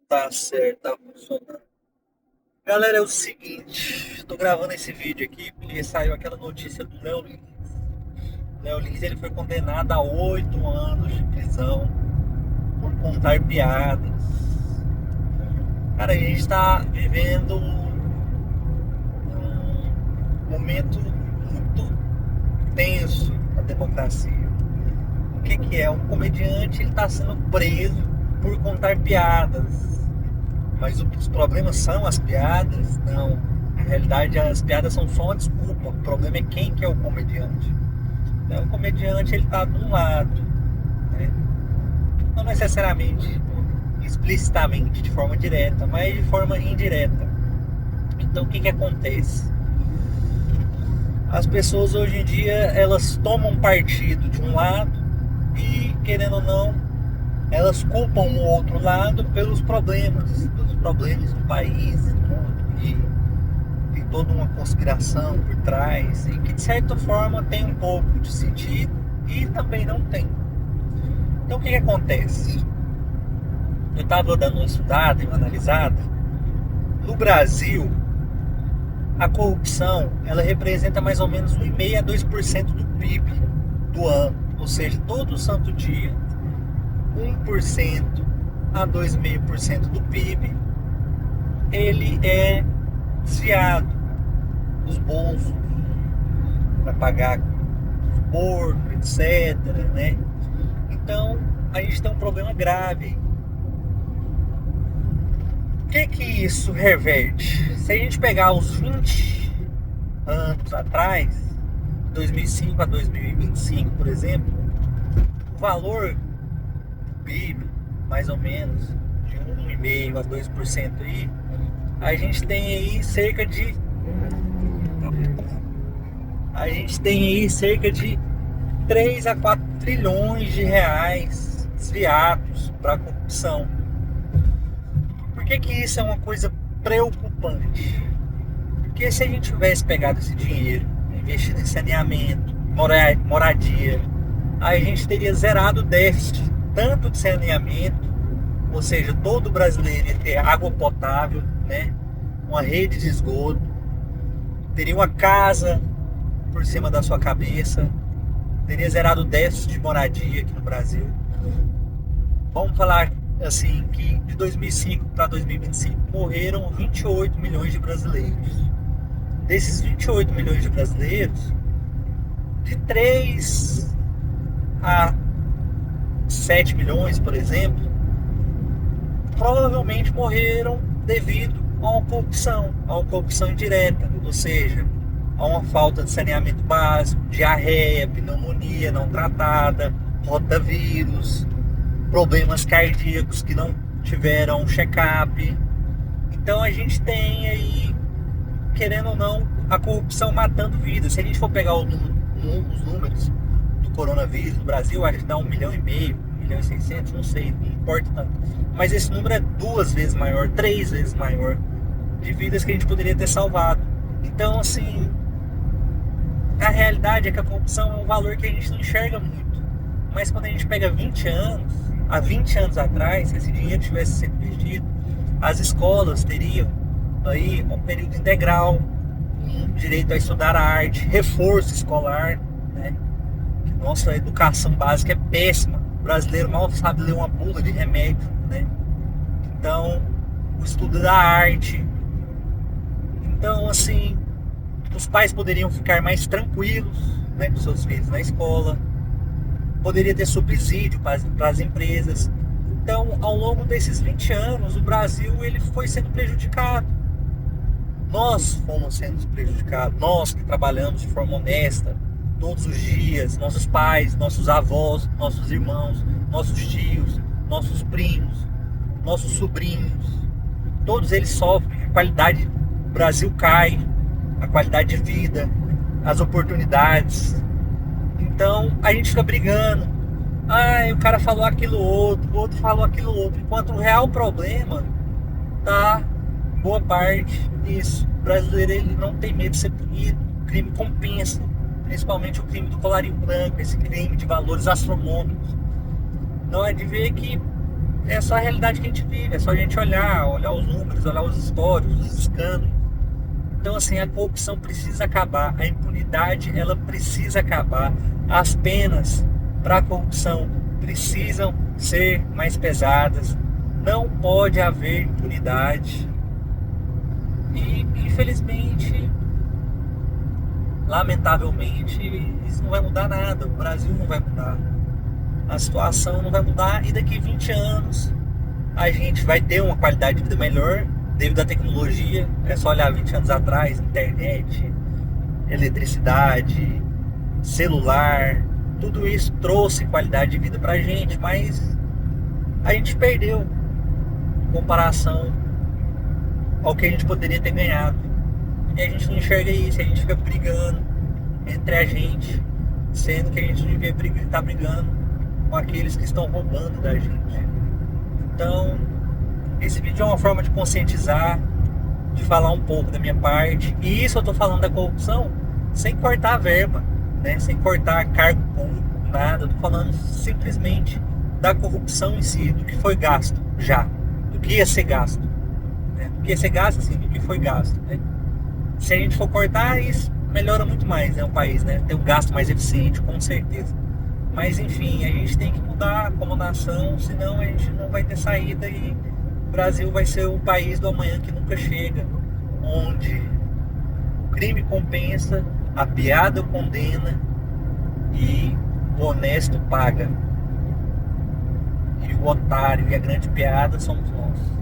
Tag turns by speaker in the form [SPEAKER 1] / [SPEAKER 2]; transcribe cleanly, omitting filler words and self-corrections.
[SPEAKER 1] Tá certo, tá funcionando. Galera, é o seguinte, tô gravando esse vídeo aqui porque saiu aquela notícia do Léo Lins. Léo Lins, ele foi condenado a 8 anos de prisão por contar piadas. Cara, a gente tá vivendo um momento muito tenso na democracia. O que que é? Um comediante, ele tá sendo preso por contar piadas. Mas os problemas são as piadas? Não. Na realidade, as piadas são só uma desculpa. O problema é quem que é o comediante. Então, o comediante, ele tá de um lado, né? Não necessariamente explicitamente, de forma direta, mas de forma indireta. Então, o que que acontece? As pessoas hoje em dia, elas tomam partido de um lado e, querendo ou não, elas culpam o outro lado pelos problemas do país e tudo. E tem toda uma conspiração por trás e que de certa forma tem um pouco de sentido e também não tem. Então o que que acontece? Eu estava dando uma estudada e uma analisada. No Brasil, a corrupção ela representa mais ou menos 1,5 a 2% do PIB do ano. Ou seja, todo santo dia, 1% a 2,5% do PIB ele é desviado dos bolsos para pagar porco, etc, né? Então, a gente tem um problema grave. O que que isso reverte? Se a gente pegar os 20 anos atrás, 2005 a 2025, por exemplo, o valor do PIB, mais ou menos, de 1,5 a 2% aí, a gente tem aí cerca de cerca de 3 a 4 trilhões de reais desviados para a corrupção. Por que que isso é uma coisa preocupante? Porque se a gente tivesse pegado esse dinheiro, investido em saneamento, moradia, aí a gente teria zerado o déficit, tanto de saneamento, ou seja, todo brasileiro ia ter água potável, né? Uma rede de esgoto, teria uma casa por cima da sua cabeça, teria zerado o déficit de moradia aqui no Brasil. Vamos falar assim que de 2005 para 2025 morreram 28 milhões de brasileiros. Desses 28 milhões de brasileiros, de 3 a 7 milhões, por exemplo, provavelmente morreram devido a uma corrupção indireta, ou seja, a uma falta de saneamento básico, diarreia, pneumonia não tratada, rotavírus, problemas cardíacos que não tiveram check-up. Então a gente tem aí, querendo ou não, a corrupção matando vidas. Se a gente for pegar os números do coronavírus no Brasil, acho que dá 1,5 milhão, 1,6 milhão, não sei, não importa tanto. Mas esse número é 2 vezes maior, 3 vezes maior de vidas que a gente poderia ter salvado. Então, assim, a realidade é que a corrupção é um valor que a gente não enxerga muito. Mas quando a gente pega 20 anos, há 20 anos atrás, se esse dinheiro tivesse sido investido, as escolas teriam aí um período integral, um direito a estudar arte, reforço escolar, né? Nossa educação básica é péssima. O brasileiro mal sabe ler uma bula de remédio, né? Então, o estudo da arte. Então, assim, os pais poderiam ficar mais tranquilos, né, com seus filhos na escola. Poderia ter subsídio para as empresas. Então, ao longo desses 20 anos, o Brasil ele foi sendo prejudicado. Nós fomos sendo prejudicados, nós que trabalhamos de forma honesta, todos os dias, nossos pais, nossos avós, nossos irmãos, nossos tios, nossos primos, nossos sobrinhos, todos eles sofrem, a qualidade do Brasil cai, a qualidade de vida, as oportunidades. Então a gente fica brigando. Ah, o cara falou aquilo outro, o outro falou aquilo outro. Enquanto o real problema tá boa parte disso. O brasileiro ele não tem medo de ser punido. O crime compensa. Principalmente o crime do colarinho branco, esse crime de valores astronômicos. Não é de ver que é só a realidade que a gente vive, é só a gente olhar os números, olhar os históricos, os escândalos. Então, assim, a corrupção precisa acabar, a impunidade, ela precisa acabar. As penas para a corrupção precisam ser mais pesadas. Não pode haver impunidade. E, infelizmente, lamentavelmente, isso não vai mudar nada. O Brasil não vai mudar. A situação não vai mudar e daqui 20 anos a gente vai ter uma qualidade de vida melhor devido à tecnologia. É só olhar 20 anos atrás, internet, eletricidade, celular, tudo isso trouxe qualidade de vida pra gente, mas a gente perdeu em comparação ao que a gente poderia ter ganhado. E a gente não enxerga isso, a gente fica brigando entre a gente, sendo que a gente devia estar brigando com aqueles que estão roubando da gente. Então, esse vídeo é uma forma de conscientizar, de falar um pouco da minha parte. E isso eu estou falando da corrupção sem cortar a verba, né? Sem cortar cargo público, nada. Eu estou falando simplesmente da corrupção em si, do que foi gasto já, do que ia ser gasto, né? Do que ia ser gasto, assim, do que foi gasto, né? Se a gente for cortar, isso melhora muito mais, né, o país, né? Ter um gasto mais eficiente, com certeza. Mas enfim, a gente tem que mudar como nação, senão a gente não vai ter saída e o Brasil vai ser o país do amanhã que nunca chega, onde o crime compensa, a piada condena e o honesto paga. E o otário e a grande piada somos nós.